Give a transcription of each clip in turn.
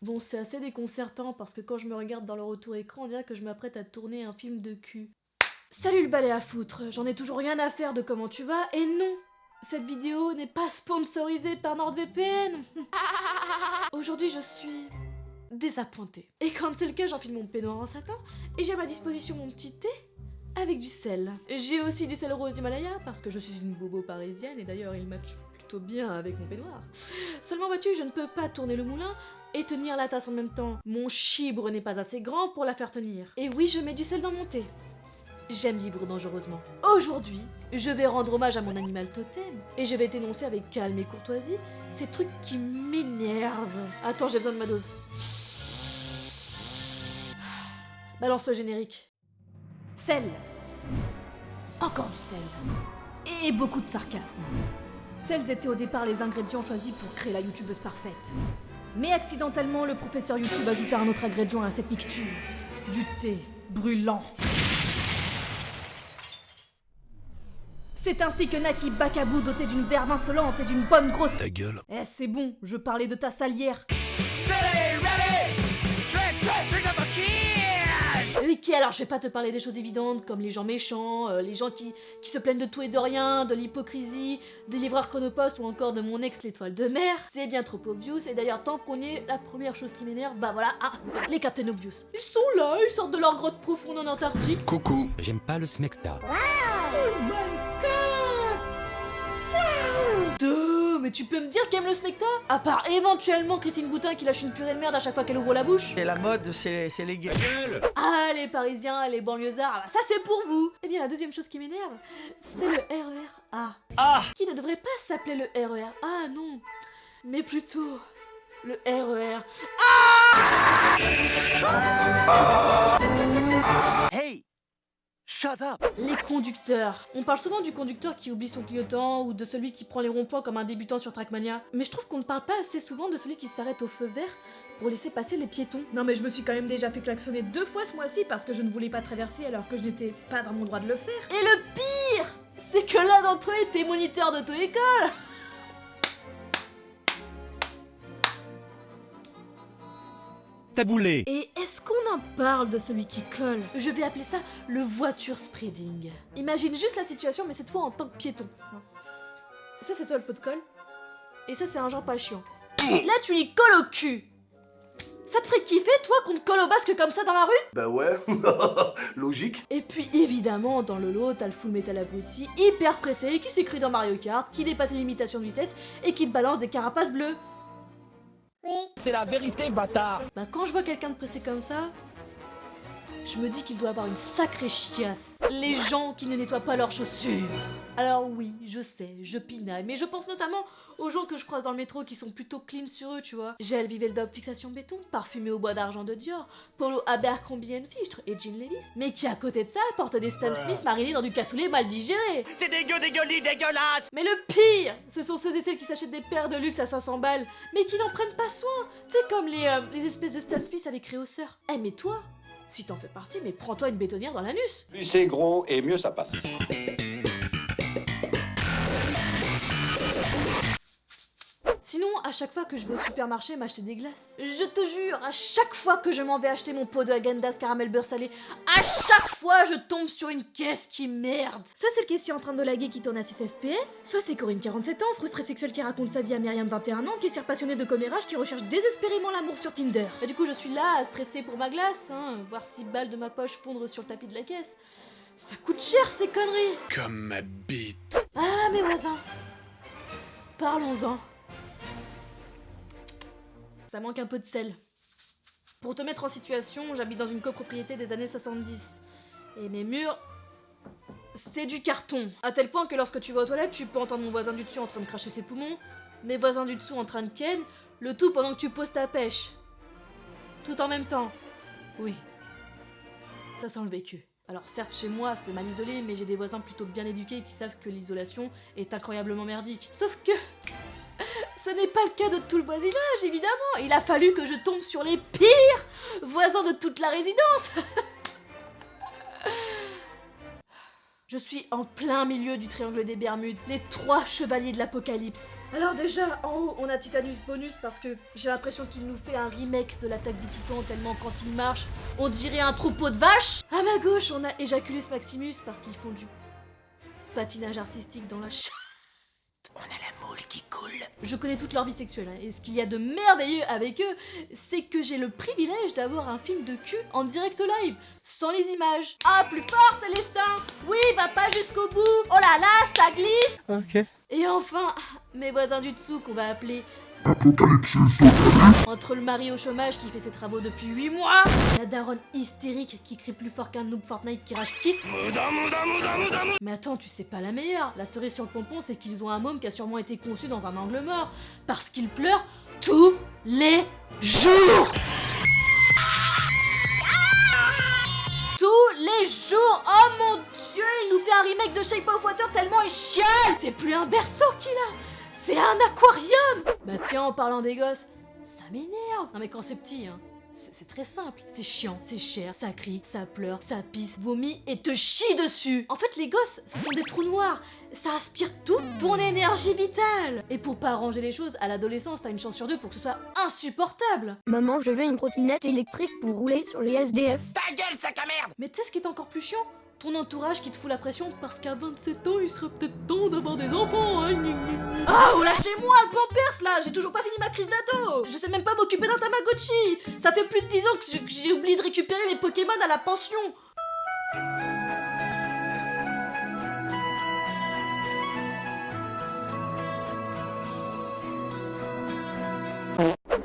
Bon, c'est assez déconcertant parce que quand je me regarde dans le retour écran, on dirait que je m'apprête à tourner un film de cul. Salut le balai à foutre, j'en ai toujours rien à faire de comment tu vas, et non, cette vidéo n'est pas sponsorisée par NordVPN. Aujourd'hui je suis désappointée. Et quand c'est le cas, j'enfile mon peignoir en satin et j'ai à ma disposition mon petit thé avec du sel. J'ai aussi du sel rose d'Himalaya parce que je suis une bobo parisienne et d'ailleurs il match plutôt bien avec mon peignoir. Seulement vois-tu, je ne peux pas tourner le moulin et tenir la tasse en même temps. Mon chibre n'est pas assez grand pour la faire tenir. Et oui, je mets du sel dans mon thé. J'aime vivre dangereusement. Aujourd'hui, je vais rendre hommage à mon animal totem et je vais t'énoncer avec calme et courtoisie ces trucs qui m'énervent. Attends, j'ai besoin de ma dose. Balance le générique. Sel. Encore du sel. Et beaucoup de sarcasme. Tels étaient au départ les ingrédients choisis pour créer la youtubeuse parfaite. Mais accidentellement, le professeur YouTube ajouta un autre ingrédient à cette mixture. Du thé brûlant. C'est ainsi que naquit Bacabou doté d'une verve insolente et d'une bonne grosse... Ta gueule. Eh, c'est bon, je parlais de ta salière. Ok, alors je vais pas te parler des choses évidentes comme les gens méchants, les gens qui se plaignent de tout et de rien, de l'hypocrisie, des livreurs chronopost ou encore de mon ex l'étoile de mer. C'est bien trop obvious et d'ailleurs tant qu'on y est, la première chose qui m'énerve, bah voilà, les Captain Obvious. Ils sont là, ils sortent de leur grotte profonde en Antarctique. Coucou. J'aime pas le smecta. Mais tu peux me dire qu'aime le smecta? À part éventuellement Christine Boutin qui lâche une purée de merde à chaque fois qu'elle ouvre la bouche. Et la mode, c'est les gays. Ah, les Parisiens, les banlieusards, ah bah ça c'est pour vous. Eh bien la deuxième chose qui m'énerve, c'est le RER A. Qui ne devrait pas s'appeler le RER A, non. Mais plutôt le RER. Hey! Shut up! Les conducteurs. On parle souvent du conducteur qui oublie son clignotant ou de celui qui prend les ronds-points comme un débutant sur Trackmania. Mais je trouve qu'on ne parle pas assez souvent de celui qui s'arrête au feu vert pour laisser passer les piétons. Non mais je me suis quand même déjà fait klaxonner 2 fois ce mois-ci parce que je ne voulais pas traverser alors que je n'étais pas dans mon droit de le faire. Et le pire, c'est que l'un d'entre eux était moniteur d'auto-école. Taboulé. Et est-ce qu'on en parle de celui qui colle? Je vais appeler ça le voiture spreading. Imagine juste la situation, mais cette fois en tant que piéton. Ça, c'est toi le pot de colle. Et ça, c'est un genre pas chiant. Là, tu lui colles au cul. Ça te ferait kiffer, toi, qu'on te colle au basque comme ça dans la rue? Bah ouais, logique. Et puis, évidemment, dans le lot, t'as le full metal abruti, hyper pressé, qui s'écrit dans Mario Kart, qui dépasse les limitations de vitesse et qui te balance des carapaces bleues. C'est la vérité, bâtard. Bah quand je vois quelqu'un de pressé comme ça, je me dis qu'il doit avoir une sacrée chiasse. Les gens qui ne nettoient pas leurs chaussures. Alors oui, je sais, je pinaille, mais je pense notamment aux gens que je croise dans le métro qui sont plutôt clean sur eux, tu vois. Gel Viveldop fixation béton, parfumé au bois d'argent de Dior, polo Abercrombie Fichtre et jean Levi's, mais qui à côté de ça porte des Stan Smith marinés dans du cassoulet mal digéré. C'est dégueulasse! Mais le pire, ce sont ceux et celles qui s'achètent des paires de luxe à 500 balles, mais qui n'en prennent pas soin. Tu sais, comme les espèces de Stan Smith avec réhausseur. Eh mais toi, si t'en fais partie, mais prends-toi une bétonnière dans l'anus. Plus c'est gros et mieux ça passe. Sinon, à chaque fois que je vais au supermarché m'acheter des glaces, je te jure, à chaque fois que je m'en vais acheter mon pot de Häagen-Dazs caramel beurre salé, à chaque fois je tombe sur une caisse qui merde. Soit c'est le caissier en train de laguer qui tourne à 6 FPS, soit c'est Corinne 47 ans, frustrée sexuelle qui raconte sa vie à Myriam 21 ans, caissière passionnée de commérage qui recherche désespérément l'amour sur Tinder. Et du coup je suis là à stresser pour ma glace, voir 6 balles de ma poche fondre sur le tapis de la caisse. Ça coûte cher ces conneries. Comme ma bite. Ah mes voisins, parlons-en. Ça manque un peu de sel. Pour te mettre en situation, j'habite dans une copropriété des années 70. Et mes murs, c'est du carton. À tel point que lorsque tu vas aux toilettes, tu peux entendre mon voisin du dessus en train de cracher ses poumons, mes voisins du dessous en train de ken, le tout pendant que tu poses ta pêche. Tout en même temps. Oui. Ça sent le vécu. Alors certes, chez moi, c'est mal isolé, mais j'ai des voisins plutôt bien éduqués qui savent que l'isolation est incroyablement merdique. Sauf que... ce n'est pas le cas de tout le voisinage, évidemment. Il a fallu que je tombe sur les pires voisins de toute la résidence. Je suis en plein milieu du triangle des Bermudes, les 3 chevaliers de l'apocalypse. Alors déjà, en haut, on a Titanus Bonus parce que j'ai l'impression qu'il nous fait un remake de l'attaque des Titans tellement quand il marche, on dirait un troupeau de vaches. À ma gauche, on a Ejaculus Maximus parce qu'ils font du patinage artistique dans la chatte. On a la moule qui coule. Je connais toute leur vie sexuelle, hein, et ce qu'il y a de merveilleux avec eux, c'est que j'ai le privilège d'avoir un film de cul en direct live, sans les images. Ah, plus fort, Célestin! Oui, va pas jusqu'au bout! Oh là là, ça glisse! Ok. Et enfin, mes voisins du dessous qu'on va appeler entre le mari au chômage qui fait ses travaux depuis 8 mois, la daronne hystérique qui crie plus fort qu'un noob Fortnite qui rage quitte. Mais attends, tu sais pas la meilleure. La cerise sur le pompon, c'est qu'ils ont un môme qui a sûrement été conçu dans un angle mort. Parce qu'il pleure tous les jours. Tous les jours. Oh mon dieu, il nous fait un remake de Shape of Water tellement il chiale. C'est plus un berceau qu'il a. C'est un aquarium! Bah tiens, en parlant des gosses, ça m'énerve! Non mais quand c'est petit, hein, c'est très simple. C'est chiant, c'est cher, ça crie, ça pleure, ça pisse, vomit et te chie dessus! En fait, les gosses, ce sont des trous noirs. Ça aspire toute ton énergie vitale! Et pour pas arranger les choses, à l'adolescence, t'as une chance sur 2 pour que ce soit insupportable! Maman, je veux une trottinette électrique pour rouler sur les SDF. Ta gueule, sac à merde! Mais tu sais ce qui est encore plus chiant? Ton entourage qui te fout la pression parce qu'à 27 ans, il serait peut-être temps d'avoir des enfants, hein. Ah, oh, lâchez-moi le pampers là! J'ai toujours pas fini ma crise d'ado! Je sais même pas m'occuper d'un Tamagotchi! Ça fait plus de 10 ans que j'ai oublié de récupérer mes Pokémon à la pension!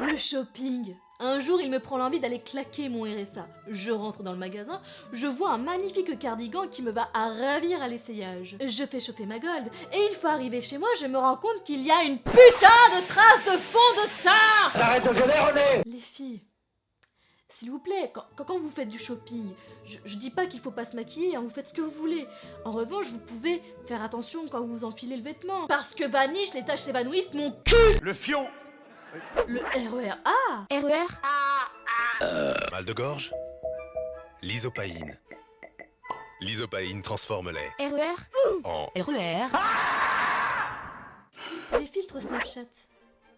Le shopping. Un jour, il me prend l'envie d'aller claquer mon RSA. Je rentre dans le magasin, je vois un magnifique cardigan qui me va à ravir à l'essayage. Je fais chauffer ma gold, et une fois arrivé chez moi, je me rends compte qu'il y a une putain de trace de fond de teint. Arrête de gueuler, René! Les filles, s'il vous plaît, quand vous faites du shopping, je dis pas qu'il faut pas se maquiller, hein, vous faites ce que vous voulez. En revanche, vous pouvez faire attention quand vous enfilez le vêtement. Parce que vaniche, les taches s'évanouissent, mon cul. Le fion. Le RER-A. RER. Mal de gorge? L'isopaïne. L'isopaïne transforme les RER. en RER. Les filtres Snapchat.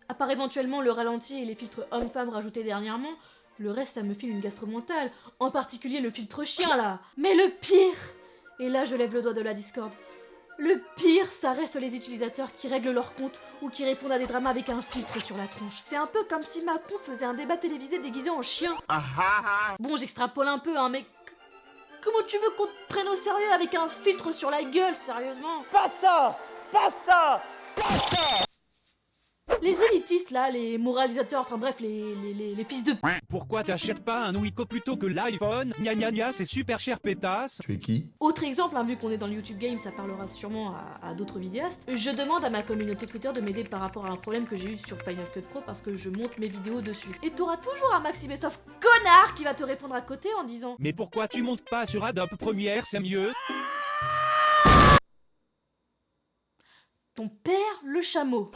À part éventuellement le ralenti et les filtres homme-femme rajoutés dernièrement, le reste ça me file une gastro mentale, en particulier le filtre chien là. Mais le pire, et là je lève le doigt de la Discord, le pire ça reste les utilisateurs qui règlent leur compte ou qui répondent à des dramas avec un filtre sur la tronche. C'est un peu comme si Macron faisait un débat télévisé déguisé en chien. Bon, j'extrapole un peu hein, mais comment tu veux qu'on te prenne au sérieux avec un filtre sur la gueule, sérieusement? Pas ça! Pas ça! Les élitistes là, les moralisateurs, enfin bref, les fils de Pourquoi t'achètes pas un Wiko plutôt que l'iPhone? Gna gna gna, c'est super cher pétasse. Tu es qui? Autre exemple, hein, vu qu'on est dans le YouTube Game, ça parlera sûrement à d'autres vidéastes. Je demande à ma communauté Twitter de m'aider par rapport à un problème que j'ai eu sur Final Cut Pro parce que je monte mes vidéos dessus. Et t'auras toujours un Maxi Best of connard qui va te répondre à côté en disant Mais pourquoi tu montes pas sur Adobe Premiere, c'est mieux? ton père le chameau.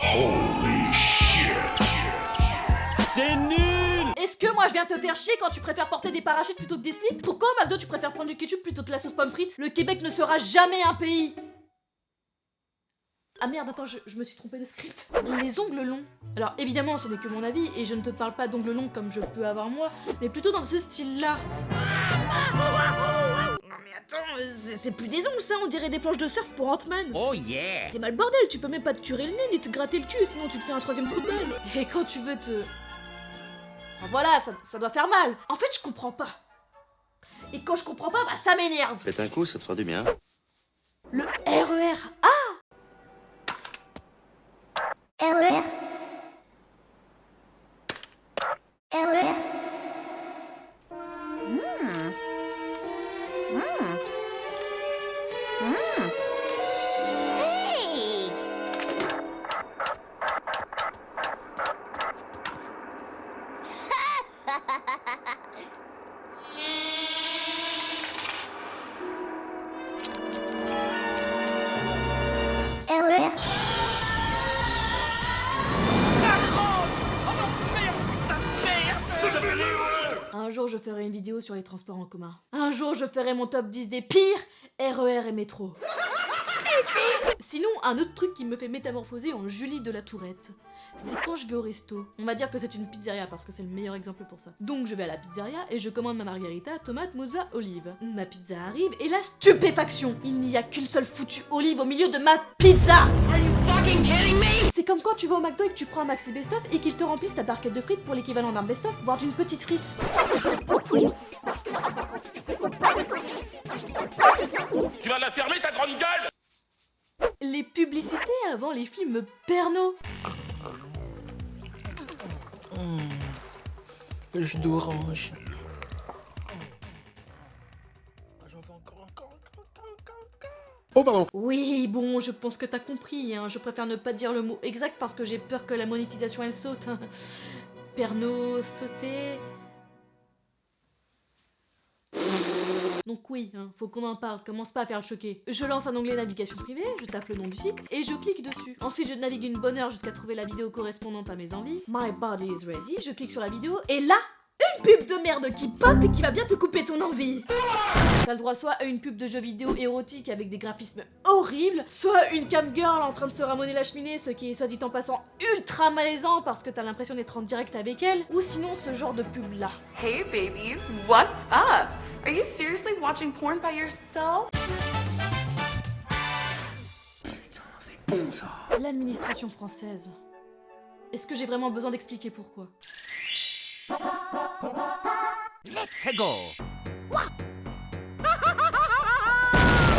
C'est nul! Est-ce que moi je viens te faire chier quand tu préfères porter des parachutes plutôt que des slips? Pourquoi au McDo tu préfères prendre du ketchup plutôt que la sauce pomme frite? Le Québec ne sera jamais un pays. Ah merde, attends, je me suis trompée de script. Les ongles longs. Alors évidemment, ce n'est que mon avis, et je ne te parle pas d'ongles longs comme je peux avoir moi, mais plutôt dans ce style-là. Non mais attends, c'est plus des ongles ça, on dirait des planches de surf pour Ant-Man. Oh yeah! T'es mal bordel, tu peux même pas te curer le nez ni te gratter le cul, sinon tu te fais un troisième trou de balle. Et quand tu veux te... Enfin, voilà, ça doit faire mal. En fait, je comprends pas. Et quand je comprends pas, bah ça m'énerve. Faites un coup, ça te fera du bien. Le RER-A. RER. RER. Hey! Un jour, je ferai une vidéo sur les transports en commun. Un jour, je ferai mon top 10 des pires RER et métro. Sinon, un autre truc qui me fait métamorphoser en Julie de la Tourette, c'est quand je vais au resto. On va dire que c'est une pizzeria parce que c'est le meilleur exemple pour ça. Donc je vais à la pizzeria et je commande ma margarita, tomate, mozza, olive. Ma pizza arrive et la stupéfaction! Il n'y a qu'une seule foutue olive au milieu de ma pizza! Are you fucking kidding me? C'est comme quand tu vas au McDo et que tu prends un maxi best-of et qu'ils te remplissent ta barquette de frites pour l'équivalent d'un best-of, voire d'une petite frite. Tu vas la fermer ta grande gueule! Les publicités avant les films Pernod. Jus d'orange. Oh pardon. Oui, bon, je pense que t'as compris, hein. Je préfère ne pas dire le mot exact parce que j'ai peur que la monétisation elle saute. Hein. Pernod, sauter... Donc oui, hein, faut qu'on en parle, commence pas à faire le choquer. Je lance un onglet navigation privée, je tape le nom du site et je clique dessus. Ensuite je navigue une bonne heure jusqu'à trouver la vidéo correspondante à mes envies. My body is ready, je clique sur la vidéo et là, une pub de merde qui pop et qui va bien te couper ton envie. T'as le droit soit à une pub de jeux vidéo érotique avec des graphismes horribles, soit une cam girl en train de se ramoner la cheminée, ce qui est soit dit en passant ultra malaisant parce que t'as l'impression d'être en direct avec elle, ou sinon ce genre de pub là. Hey baby, what's up? Are you seriously watching porn by yourself? Putain, c'est bon ça! L'administration française. Est-ce que j'ai vraiment besoin d'expliquer pourquoi? Let's go.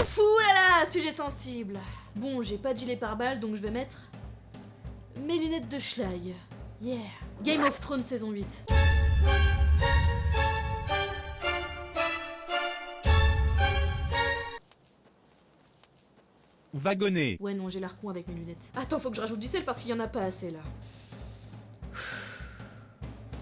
Fou là là, sujet sensible. Bon, j'ai pas de gilet pare-balles donc je vais mettre mes lunettes de schlag. Yeah. Game of Thrones saison 8. Wagonnet. Ouais non, j'ai l'air con avec mes lunettes. Attends, faut que je rajoute du sel parce qu'il y en a pas assez là.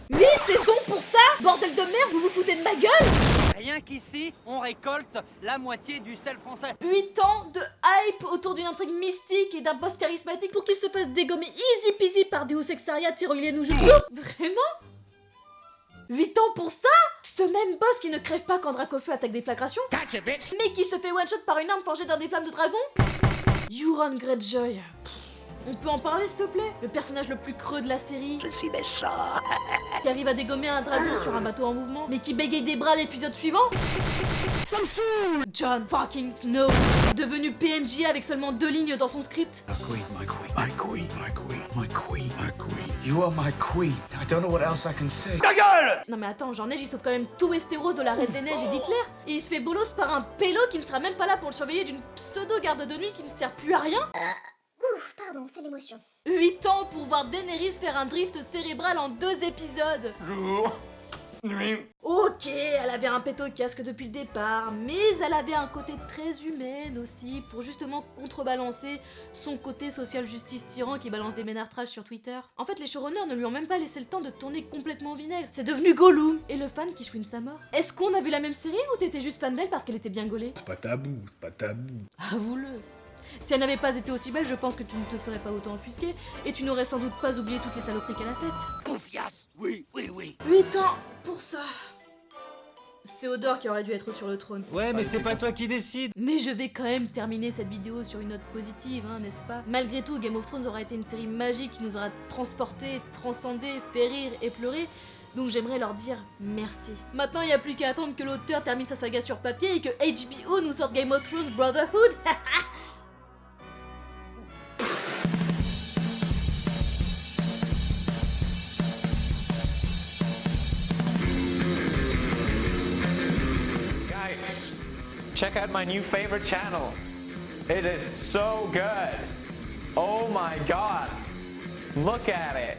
8 saisons pour ça? Bordel de merde, vous vous foutez de ma gueule? Rien qu'ici, on récolte la moitié du sel français. 8 ans de hype autour d'une intrigue mystique et d'un boss charismatique pour qu'il se fasse dégommer easy peasy par Deus Ex Ariat Tyrolean ou Jutsu. Vraiment? 8 ans pour ça? Ce même boss qui ne crève pas quand Dracofeu attaque des flagrations, Gotcha, bitch! mais qui se fait one shot par une arme forgée dans des flammes de dragon? Euron Greyjoy. On peut en parler s'il te plaît? Le personnage le plus creux de la série, Je suis méchant. qui arrive à dégommer un dragon sur un bateau en mouvement, mais qui bégaye des bras à l'épisode suivant? Ça me saoule! Jon fucking Snow, devenu PNJ avec seulement 2 lignes dans son script. My queen, my queen, my queen, my queen, my queen, my queen. You are my queen. I don't know what else I can say. Ta gueule! Non mais attends, Jean Neige il sauve quand même tout Westeros de la Reine des Neiges et d'Hitler, et il se fait bolos par un pélo qui ne sera même pas là pour le surveiller d'une pseudo-garde de nuit qui ne sert plus à rien. Ouf, pardon, c'est l'émotion. 8 ans pour voir Daenerys faire un drift cérébral en 2 épisodes. Jour, nuit. Ok, elle avait un péto casque depuis le départ, mais elle avait un côté très humaine aussi, pour justement contrebalancer son côté social justice tyran qui balance des ménards trash sur Twitter. En fait, les showrunners ne lui ont même pas laissé le temps de tourner complètement au vinaigre. C'est devenu Gollum. Et le fan qui chouine sa mort. Est-ce qu'on a vu la même série ou t'étais juste fan d'elle parce qu'elle était bien gaulée? C'est pas tabou, c'est pas tabou. Avoue-le. Si elle n'avait pas été aussi belle, je pense que tu ne te serais pas autant offusqué et tu n'aurais sans doute pas oublié toutes les saloperies qu'elle a faites. Confiance! Oui, oui, oui. 8 ans pour ça. C'est Hodor qui aurait dû être sur le trône. Ouais, mais c'est pas toi qui décide. Mais je vais quand même terminer cette vidéo sur une note positive, hein, n'est-ce pas? Malgré tout, Game of Thrones aura été une série magique qui nous aura transportés, transcendés, fait rire et pleurer. Donc j'aimerais leur dire merci. Maintenant, il n'y a plus qu'à attendre que l'auteur termine sa saga sur papier et que HBO nous sorte Game of Thrones Brotherhood. Guys, check out my new favorite channel. It is so good. Oh my god. Look at it.